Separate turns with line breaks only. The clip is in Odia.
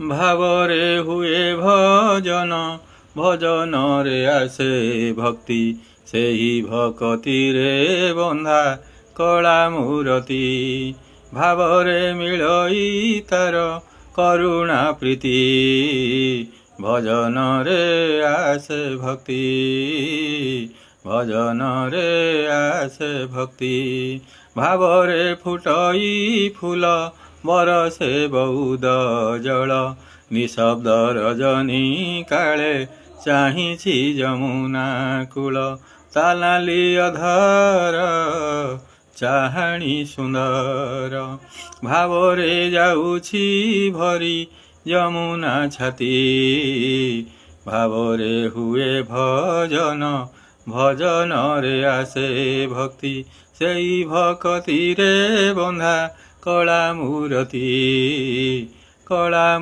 ଭାବରେ ହୁଏ ଭଜନ, ଭଜନରେ ଆସେ ଭକ୍ତି, ସେହି ଭକତିରେ ବନ୍ଧା କଳା ମୂରତି। ଭାବରେ ମିଳଇ ତାର କରୁଣା ପ୍ରୀତି, ଭଜନରେ ଆସେ ଭକ୍ତି, ଭଜନରେ ଆସେ ଭକ୍ତି। ଭାବରେ ଫୁଟଇ ଫୁଲ, ବରସେ ବଉଦ ଜଳ, ନିଶବ୍ଦ ରଜନୀ କାଳେ ଚାହିଁଛି ଯମୁନା କୂଳ। ତା ନାଲି ଅଧର ଚାହାଣି ସୁନ୍ଦର, ଭାବରେ ଯାଉଛି ଭରି ଯମୁନା ଛାତି। ଭାବରେ ହୁଏ ଭଜନ, ଭଜନରେ ଆସେ ଭକ୍ତି, ସେଇ ଭକତିରେ ବନ୍ଧା କଳା ମୂରତି, କଳା